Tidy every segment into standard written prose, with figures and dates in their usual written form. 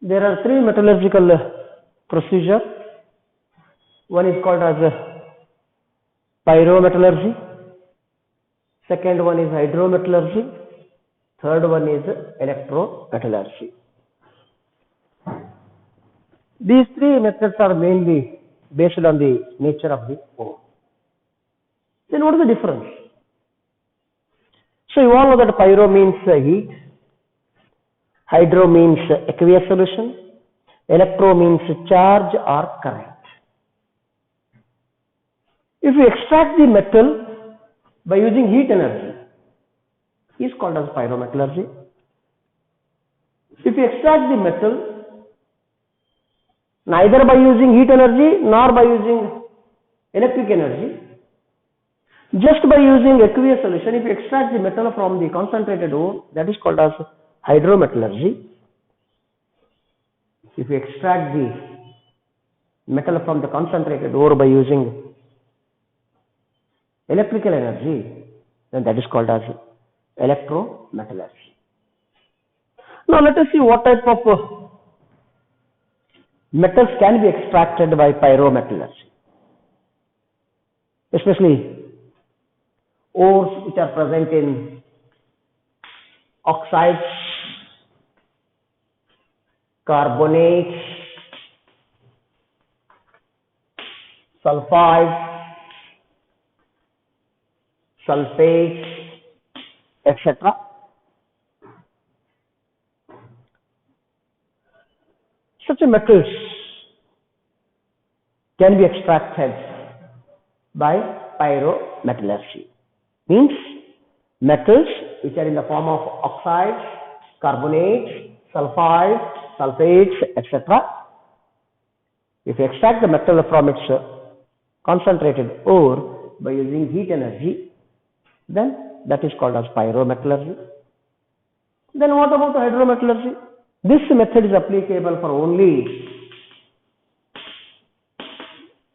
There are three metallurgical procedure. One is called as pyrometallurgy. Second one is hydrometallurgy. Third one is electrometallurgy. These three methods are mainly based on the nature of the ore. Then what is the difference? So you all know that pyro means heat, hydro means aqueous solution, electro means charge or current. If you extract the metal by using heat energy, is called as pyrometallurgy. If you extract the metal neither by using heat energy nor by using electric energy, just by using aqueous solution, if you extract the metal from the concentrated ore, that is called as hydrometallurgy. If you extract the metal from the concentrated ore by using electrical energy, then that is called as electrometallurgy. Now let us see what type of metals can be extracted by pyrometallurgy, especially ores which are present in oxides, carbonates, sulfides, sulfates, etc. Such metals can be extracted by pyrometallurgy. Means metals which are in the form of oxides, carbonates, sulfides, sulfates, etc. If you extract the metal from its concentrated ore by using heat energy, then that is called as pyrometallurgy. Then what about hydrometallurgy? This method is applicable for only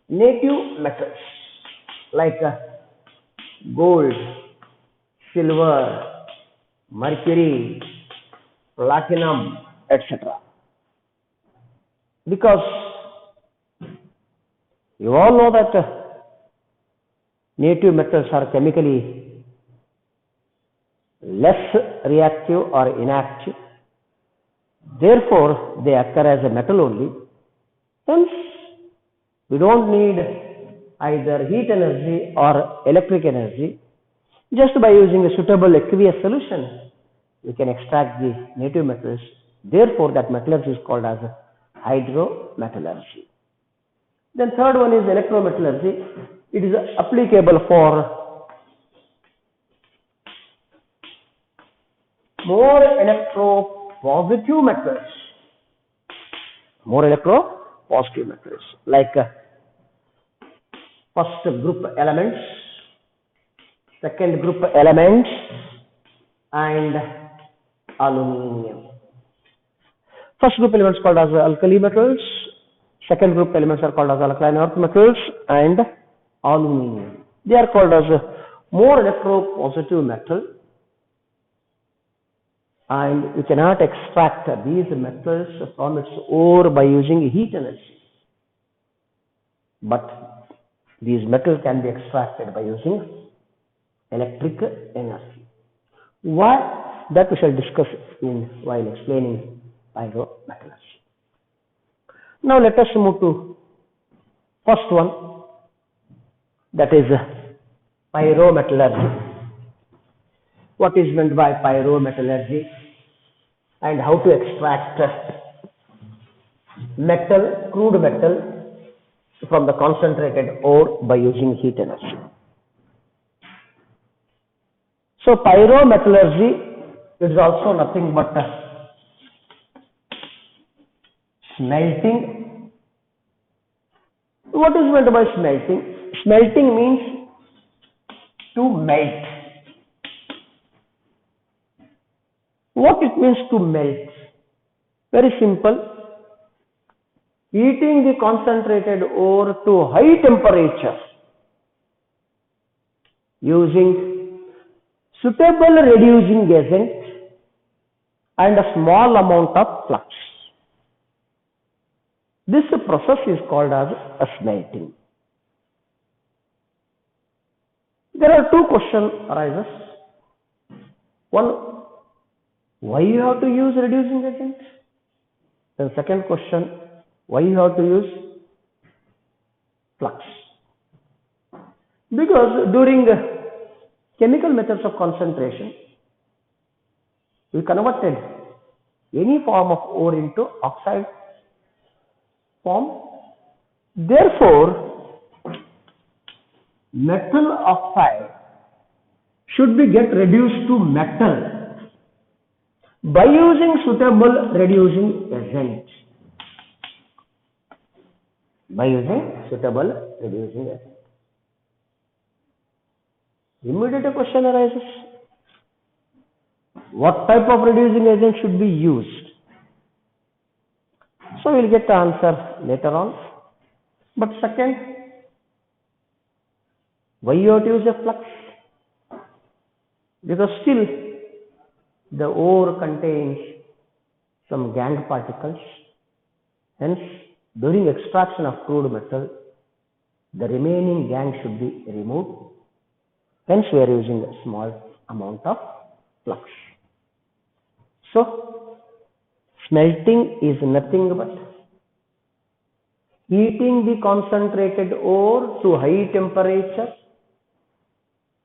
native metals like gold, silver, mercury, platinum, etc. Because you all know that native metals are chemically less reactive or inactive. Therefore, they occur as a metal only. Hence, we don't need either heat energy or electric energy. Just by using a suitable aqueous solution, we can extract the native metals. Therefore, that metallurgy is called as hydrometallurgy. Then third one is electrometallurgy. It is applicable for more electropositive metals. More electropositive metals like first group elements, second group elements, and aluminium. First group elements called as alkali metals, second group elements are called as alkaline earth metals, and aluminium. They are called as more electropositive metal, and you cannot extract these metals from its ore by using heat energy. But these metals can be extracted by using electric energy. Why? That we shall discuss while explaining pyrometallurgy. Now let us move to first one, that is pyrometallurgy. What is meant by pyrometallurgy and how to extract metal, crude metal from the concentrated ore by using heat energy. So pyrometallurgy is also nothing but smelting. What is meant by smelting? Smelting means to melt. What it means to melt? Very simple. Heating the concentrated ore to high temperature using suitable reducing agent and a small amount of flux. This process is called as a smelting. There are two questions arises. One, why you have to use reducing agent? The second question, why you have to use flux? Because during chemical methods of concentration, we converted any form of ore into oxide form. Therefore, metal oxide should be get reduced to metal by using suitable reducing agent. By using suitable reducing agent. Immediate question arises. What type of reducing agent should be used? So we'll get the answer later on. But second, why you have to use a flux? Because still the ore contains some gangue particles. Hence, during extraction of crude metal, the remaining gangue should be removed. Hence, we are using a small amount of flux. So, smelting is nothing but heating the concentrated ore to high temperature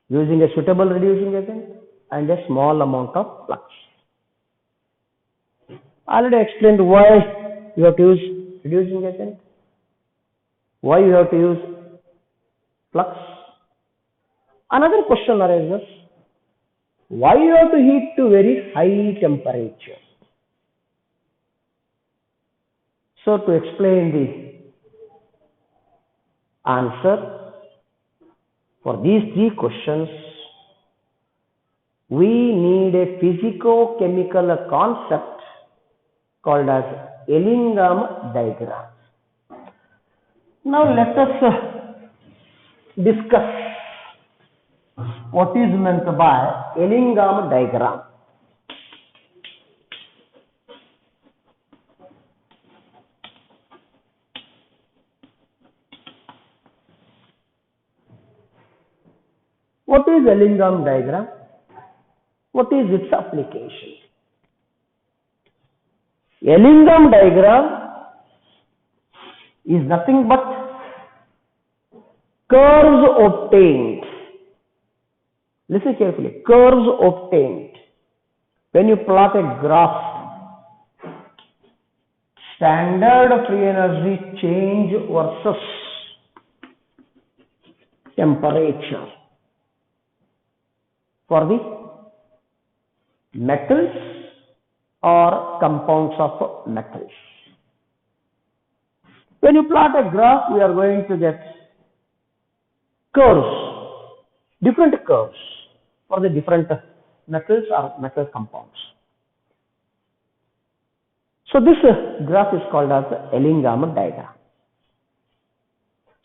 using a suitable reducing agent and a small amount of flux. I already explained why you have to use reducing agent, why you have to use flux. Another question arises, why you have to heat to very high temperature? So to explain the answer for these three questions, we need a physico-chemical concept called as Ellingham diagram. Now let us discuss what is meant by Ellingham diagram. What is Ellingham diagram? What is its application? Ellingham diagram is nothing but curves obtained. Listen carefully. Curves obtained when you plot a graph, standard free energy change versus temperature for the metals or compounds of metals. When you plot a graph, we are going to get curves, different curves for the different metals or metal compounds. So this graph is called as the Ellingham diagram.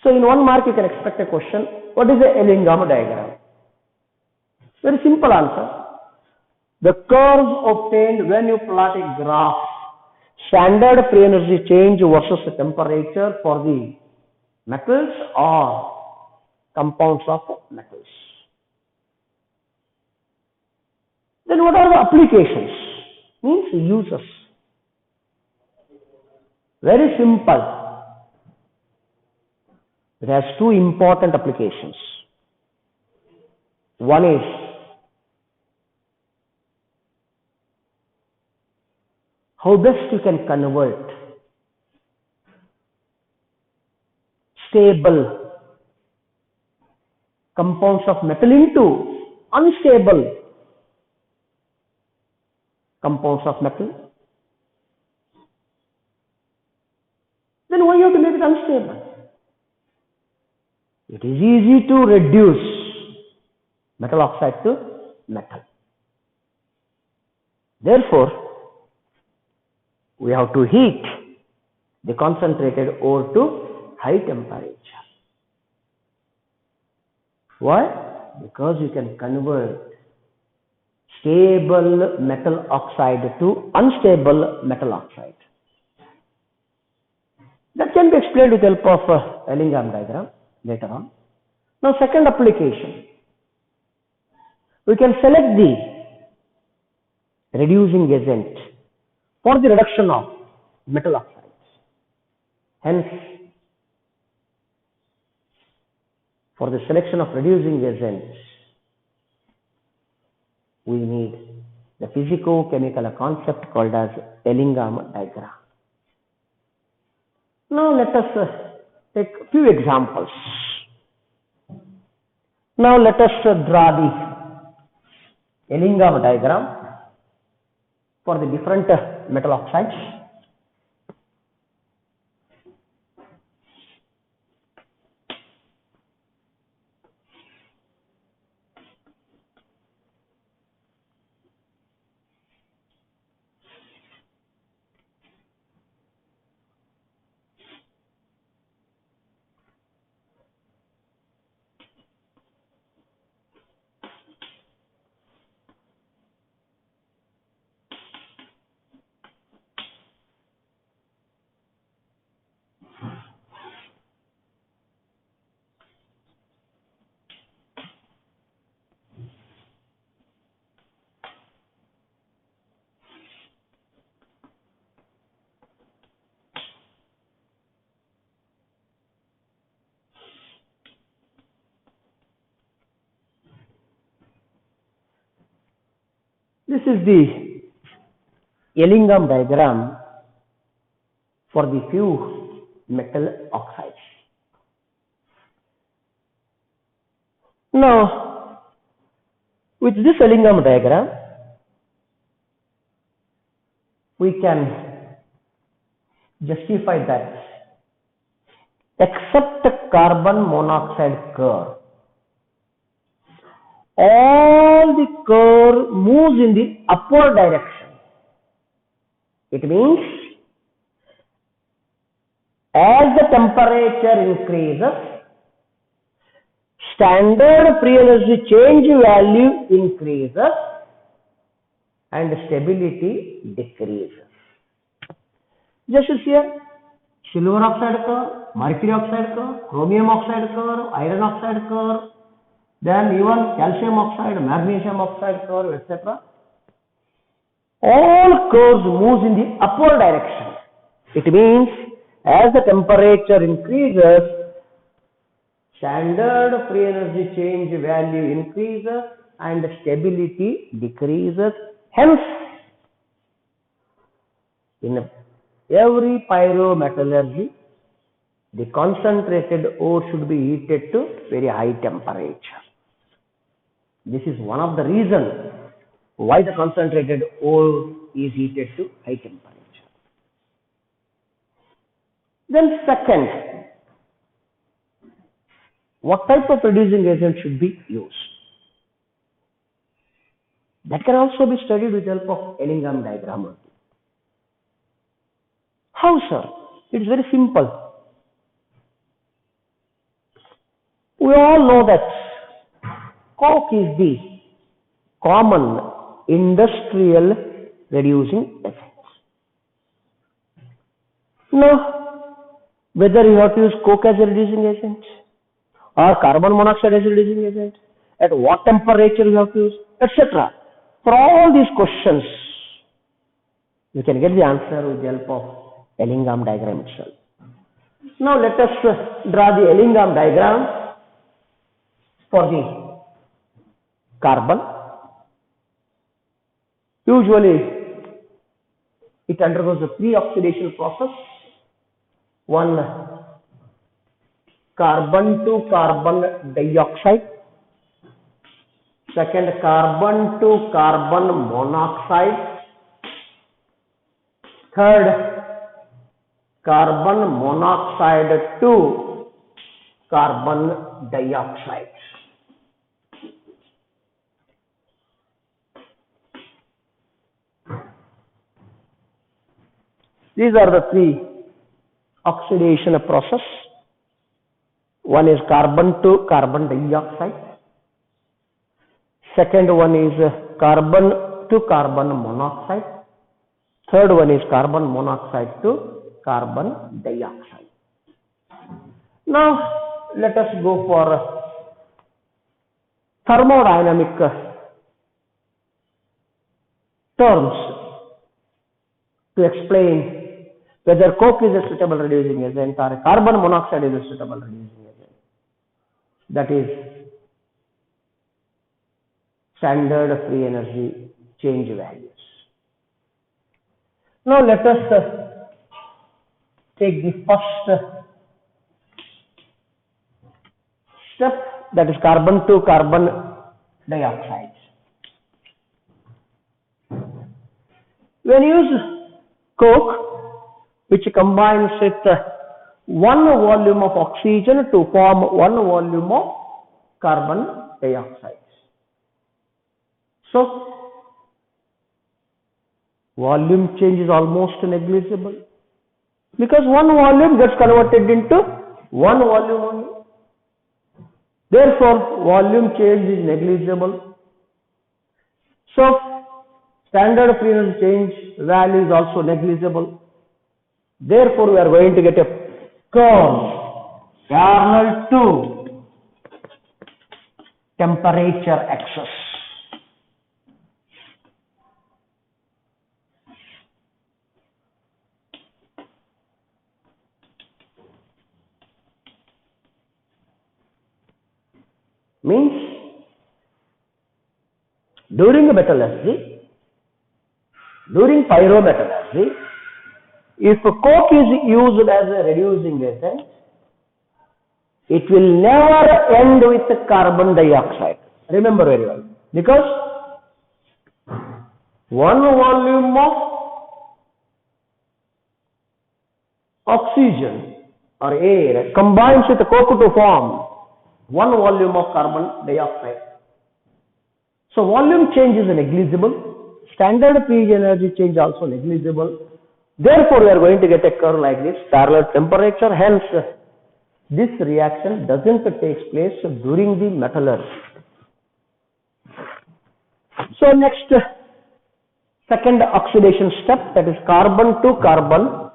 So in 1 mark you can expect a question, what is the Ellingham diagram? Very simple answer. The curves obtained when you plot a graph, standard free energy change versus the temperature for the metals or compounds of metals. Then what are the applications? Means uses. Very simple. It has 2 important applications. One is how best you can convert stable compounds of metal into unstable compounds of metal. Then why you have to make it unstable? It is easy to reduce metal oxide to metal. Therefore, we have to heat the concentrated ore to high temperature. Why? Because you can convert stable metal oxide to unstable metal oxide. That can be explained with the help of Ellingham diagram later on. Now, second application, we can select the reducing agent for the reduction of metal oxides. Hence, for the selection of reducing agents, we need the physico-chemical concept called as Ellingham diagram. Now let us take a few examples. Now let us draw the Ellingham diagram for the different metal oxides. This is the Ellingham diagram for the few metal oxides. Now, with this Ellingham diagram, we can justify that except carbon monoxide curve, all the curve moves in the upward direction. It means as the temperature increases, standard free energy change value increases and stability decreases. Just as here, silver oxide curve, mercury oxide curve, chromium oxide curve, iron oxide curve, then even calcium oxide, magnesium oxide curve, etc. All curves moves in the upward direction. It means as the temperature increases, standard free energy change value increases and stability decreases. Hence, in every pyrometallurgy, the concentrated ore should be heated to very high temperature. This is one of the reasons why the concentrated ore is heated to high temperature. Then second, what type of reducing agent should be used? That can also be studied with the help of Ellingham diagram. How, sir? It is very simple. We all know that coke is the common industrial reducing agent. Now, whether you have to use coke as a reducing agent or carbon monoxide as a reducing agent, at what temperature you have to use, etc. For all these questions, you can get the answer with the help of Ellingham diagram itself. Now let us draw the Ellingham diagram for the carbon. Usually, it undergoes a pre-oxidation process. One, carbon to carbon dioxide. Second, carbon to carbon monoxide. Third, carbon monoxide to carbon dioxide. These are the three oxidation process. One is carbon to carbon dioxide. Second one is carbon to carbon monoxide. Third one is carbon monoxide to carbon dioxide. Now let us go for thermodynamic terms to explain whether coke is a suitable reducing agent or carbon monoxide is a suitable reducing agent. That is standard free energy change values. Now let us take the first step, that is carbon to carbon dioxide. When you use coke, which combines with one volume of oxygen to form one volume of carbon dioxide. So, volume change is almost negligible because one volume gets converted into one volume only. Therefore, volume change is negligible. So, standard free energy change value is also negligible. Therefore, we are going to get a curve parallel to temperature axis. Means during metallurgy, during pyrometallurgy, if coke is used as a reducing agent, it will never end with carbon dioxide. Remember very well, because one volume of oxygen or air combines with coke to form one volume of carbon dioxide. So volume change is negligible, standard free energy change also negligible. Therefore, we are going to get a curve like this, parallel temperature. Hence, this reaction doesn't take place during the metallurgy. So next, second oxidation step, that is carbon to carbon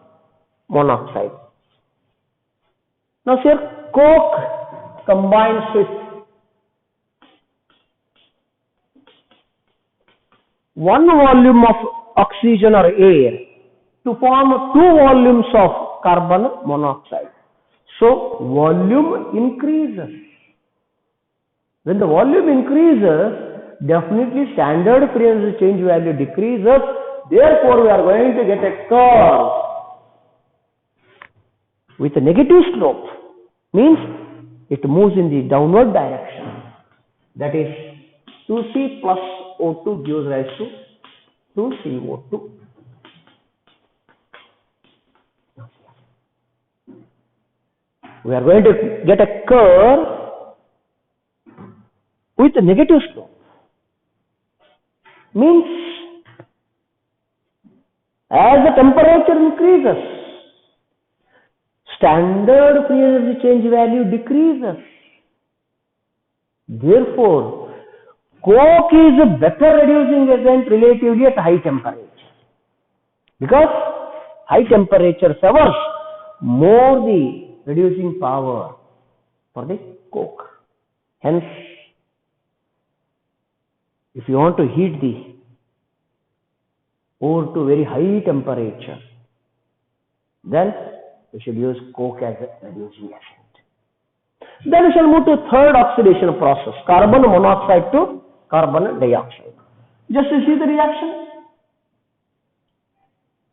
monoxide. Now here coke combines with one volume of oxygen or air to form two volumes of carbon monoxide. So volume increases. When the volume increases, definitely standard free energy change value decreases. Therefore, we are going to get a curve with a negative slope. Means it moves in the downward direction. That is 2C plus O2 gives rise to 2CO2. We are going to get a curve with a negative slope. Means as the temperature increases, standard free energy change value decreases. Therefore, coke is a better reducing agent relatively at high temperature. Because high temperature severs more the reducing power for the coke. Hence, if you want to heat the ore to very high temperature, then we should use coke as a reducing agent. Then we shall move to third oxidation process, carbon monoxide to carbon dioxide. Just to see the reaction.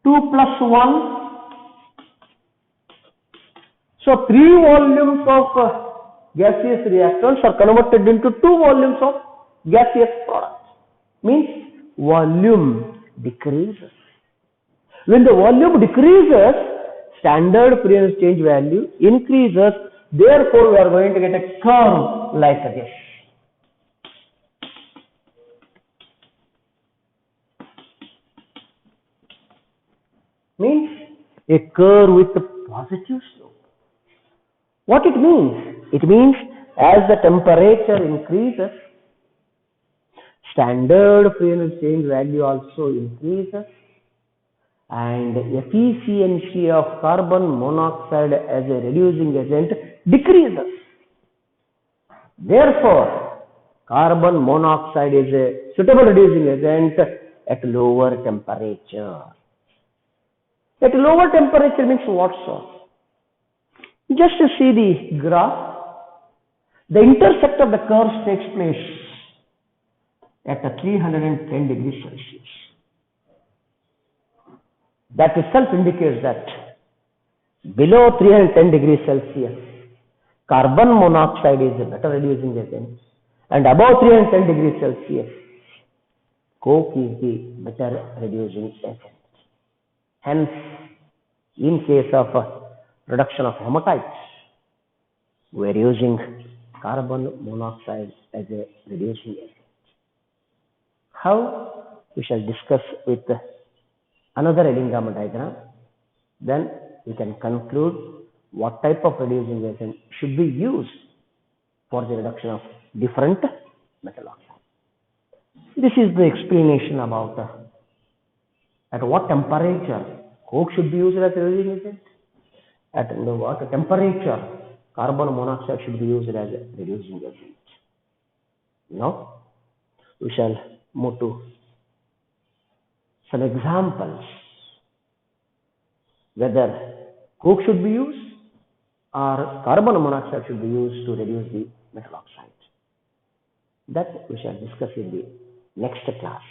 2 plus 1. So 3 volumes of gaseous reactants are converted into 2 volumes of gaseous products. Means volume decreases. When the volume decreases, standard free energy change value increases. Therefore, we are going to get a curve like this. Means a curve with a positive slope. What it means? It means as the temperature increases, standard free energy change value also increases. and efficiency of carbon monoxide as a reducing agent decreases. Therefore, carbon monoxide is a suitable reducing agent at lower temperature. At lower temperature means what, sir? Just to see the graph, the intersect of the curves takes place at 310 degrees Celsius. That itself indicates that below 310 degrees Celsius, carbon monoxide is a better reducing agent, and above 310 degrees Celsius, coke is the better reducing agent. Hence, in case of reduction of hematites, we are using carbon monoxide as a reducing agent. How? We shall discuss with another Eddington diagram. Then we can conclude what type of reducing agent should be used for the reduction of different metal oxides. This is the explanation about at what temperature coke should be used as a reducing agent, at what temperature carbon monoxide should be used as a reducing agent. Now we shall move to some examples whether coke should be used or carbon monoxide should be used to reduce the metal oxide. That we shall discuss in the next class.